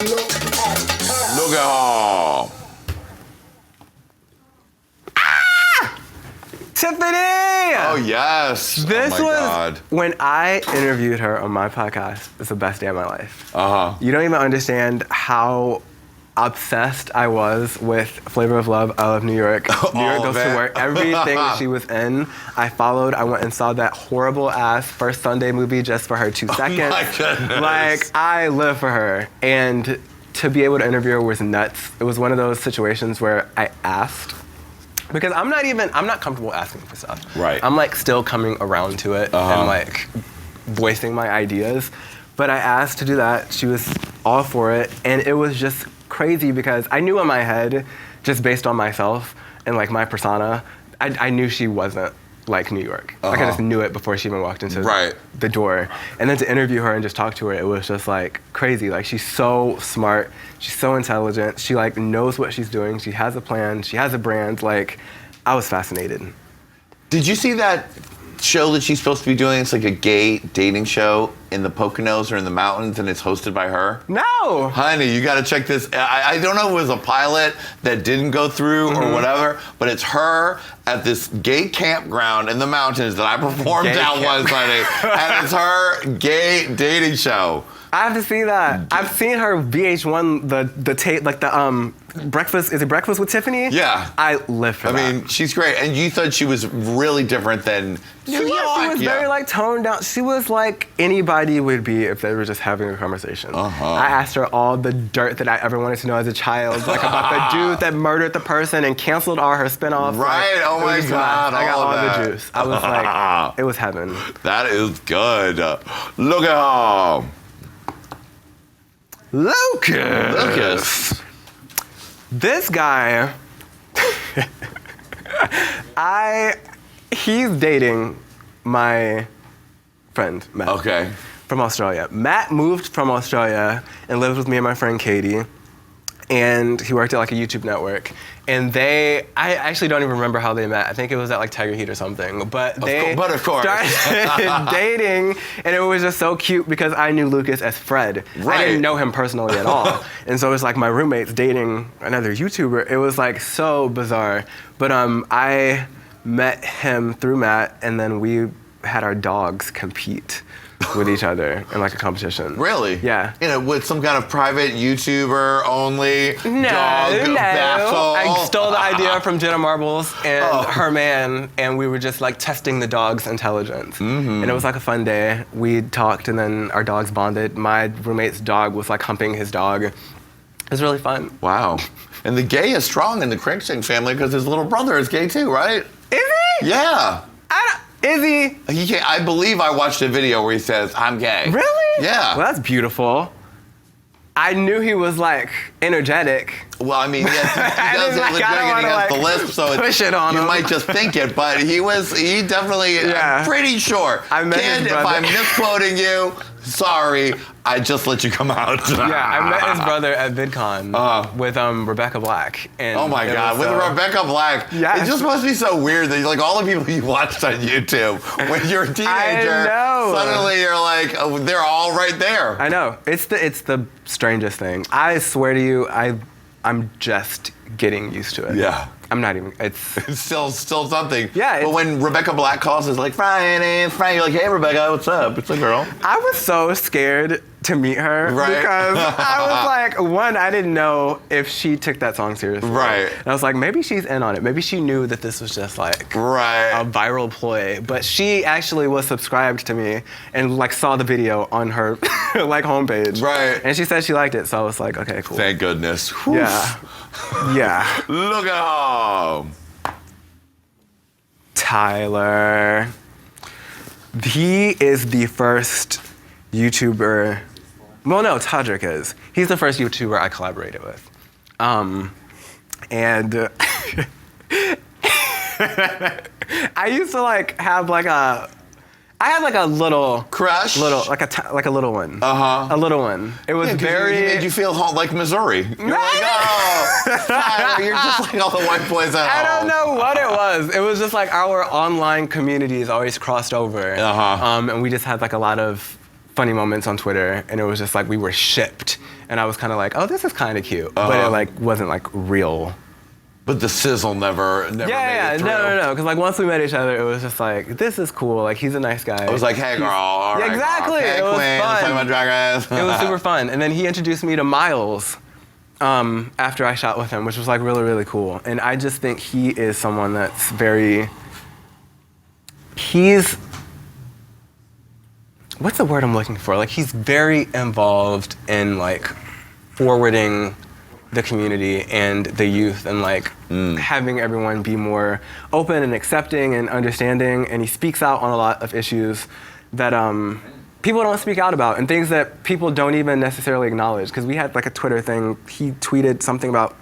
Look at her. Tiffany! Oh, yes. This oh my was God. when I interviewed her on my podcast. It's the best day of my life. Uh-huh. You don't even understand how obsessed I was with Flavor of Love, I Love New York. New York Goes to Work. Everything that she was in, I followed. I went and saw that horrible ass First Sunday movie just for her 2 seconds. Oh my goodness. Like, I live for her. And to be able to interview her was nuts. It was one of those situations where I asked, because I'm not comfortable asking for stuff. Right. I'm like still coming around to it and like voicing my ideas. But I asked to do that. She was all for it. And it was just crazy because I knew in my head, just based on myself and like my persona, I knew she wasn't like New York. Like I just knew it before she even walked into the door. And then to interview her and just talk to her, it was just like crazy. Like she's so smart, she's so intelligent, she like knows what she's doing, she has a plan, she has a brand. Like, I was fascinated. Did you see that show that she's supposed to be doing? It's like a gay dating show in the Poconos or in the mountains, and it's hosted by her. No! Honey, you gotta check this. I don't know if it was a pilot that didn't go through or whatever, but it's her at this gay campground in the mountains that I performed at once, honey. And it's her gay dating show. I have to see that. I've seen her VH1, the tape, like the breakfast. Is it Breakfast with Tiffany? Yeah. I live for that. I mean, she's great, and you thought she was really different than New York. She was very like toned down. She was like anybody would be if they were just having a conversation. I asked her all the dirt that I ever wanted to know as a child, like about the dude that murdered the person and canceled all her spinoffs. Right. Like, oh my God. I got all that. the juice. I was like, it was heaven. That is good. Look at her. Lucas. This guy, he's dating my friend, Matt. Okay. From Australia. Matt moved from Australia and lived with me and my friend Katie. And he worked at like a YouTube network. And I actually don't even remember how they met. I think it was at like Tiger Heat or something. But they of course. started dating, and it was just so cute because I knew Lucas as Fred. Right. I didn't know him personally at all. And so it's like my roommate's dating another YouTuber. It was like so bizarre. But I met him through Matt, and then we had our dogs compete with each other in like a competition. Really? Yeah. You know, with some kind of private YouTuber only dog battle. I stole the idea from Jenna Marbles and her man, and we were just like testing the dog's intelligence. And it was like a fun day. We talked, and then our dogs bonded. My roommate's dog was like humping his dog. It was really fun. Wow. And the gay is strong in the KINGSLEY family because his little brother is gay too, right? Is he? Yeah. Is he? I believe I watched a video where he says, I'm gay. Really? Yeah. Well, that's beautiful. I knew he was like energetic. Well, I mean, yes, he does have the drink and he has the lisp, so push it on you him. might just think it, but he definitely, I'm pretty sure. I met his Kid, if brother. I'm misquoting you, sorry, I just let you come out. Yeah, I met his brother at VidCon with Rebecca Blac. And oh my God, with Rebecca Blac. Yes. It just must be so weird that like all the people you watched on YouTube, when you're a teenager, I know. suddenly you're like, oh, they're all right there. I know. It's the strangest thing. I swear to you, I'm just getting used to it. Yeah. I'm not even, it's still something. Yeah. But when Rebecca Blac calls, it's like, Friday, you're like, hey, Rebecca, what's up? It's a girl. I was so scared to meet her because I was like, one, I didn't know if she took that song seriously. Right. And I was like, maybe she's in on it. Maybe she knew that this was just like a viral ploy. But she actually was subscribed to me and like saw the video on her like homepage. Right. And she said she liked it, so I was like, okay, cool. Thank goodness. Yeah. Yeah. Look at him. Tyler. He is the first YouTuber. Well, no, Todrick is. He's the first YouTuber I collaborated with. And I used to like have like I had like a little crush, like a little one. A little one. It was very. He made you feel like Missouri. You're like, oh, Tyler, you're just like all the white boys at home. I don't know what it was. It was just like our online communities always crossed over. And we just had like a lot of funny moments on Twitter, and it was just like we were shipped. and I was kind of like, oh, this is kind of cute, but it like wasn't like real. But the sizzle never made it through. No. Because like once we met each other, it was just like, this is cool. Like he's a nice guy. I was like, hey girl, all right, exactly. Hey it was Qween, fun. talking about Drag Race. It was super fun. And then he introduced me to Miles after I shot with him, which was like really, really cool. And I just think he is someone that's what's the word I'm looking for? Like he's very involved in like forwarding the community and the youth and like having everyone be more open and accepting and understanding, and he speaks out on a lot of issues that people don't speak out about and things that people don't even necessarily acknowledge. Because we had like a Twitter thing, he tweeted something about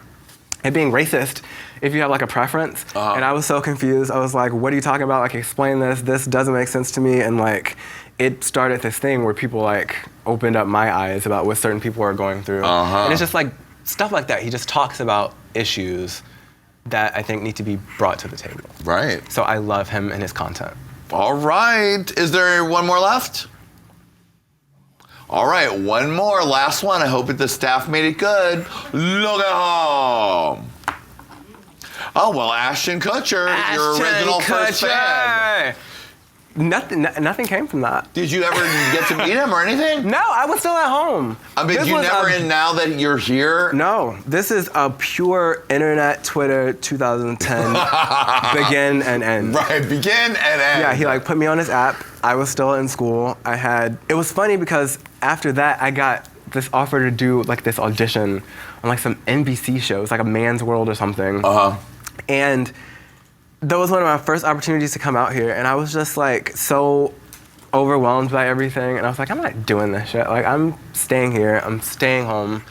it being racist if you have like a preference, and I was so confused. I was like, what are you talking about? Like explain this doesn't make sense to me. And like it started this thing where people like opened up my eyes about what certain people are going through. And it's just like stuff like that. He just talks about issues that I think need to be brought to the table. Right. So I love him and his content. All right. Is there one more left? All right, one more. Last one. I hope that the staff made it good. Look at him. Oh, well, Ashton Kutcher, your original first fan. Nothing came from that. Did you ever get to meet him or anything? No, I was still at home. I mean, you never, and now that you're here? No, this is a pure internet Twitter 2010 begin and end. Right, begin and end. Yeah, he like put me on his app. I was still in school. It was funny because after that, I got this offer to do like this audition on like some NBC show. It's like a Man's World or something. And that was one of my first opportunities to come out here, and I was just like so overwhelmed by everything, and I was like, I'm not doing this shit. Like I'm staying here, I'm staying home,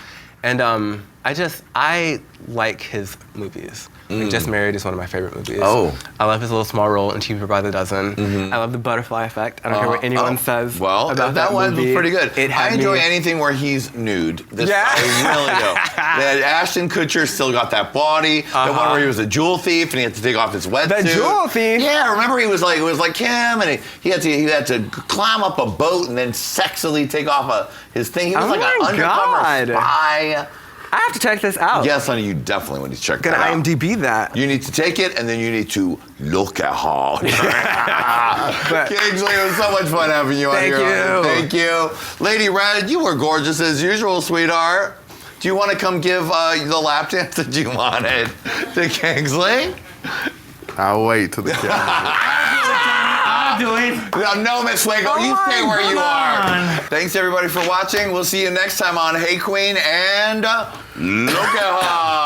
and I like his movies. Like Just Married is one of my favorite movies. I love his little small role in Cheaper by the Dozen. I love The Butterfly Effect. I don't care what anyone says about that one movie. Was pretty good. I enjoy anything where he's nude. I really do. That Ashton Kutcher still got that body. The one where he was a jewel thief and he had to take off his wetsuit. The jewel thief? Yeah, remember it was like Kim, and he had to climb up a boat and then sexily take off his thing. He was like an undercover spy. I have to check this out. Yes, honey, you definitely need to check that out. I'm gonna IMDb that. You need to take it, and then you need to look at her. Kingsley, it was so much fun having you on here. Thank you. Lady Red, you were gorgeous as usual, sweetheart. Do you want to come give the lap dance that you wanted to Kingsley? I'll wait till the I'll do it. No, Miss Waco, you stay where you are. Thanks, everybody, for watching. We'll see you next time on Hey Qween, and look at her.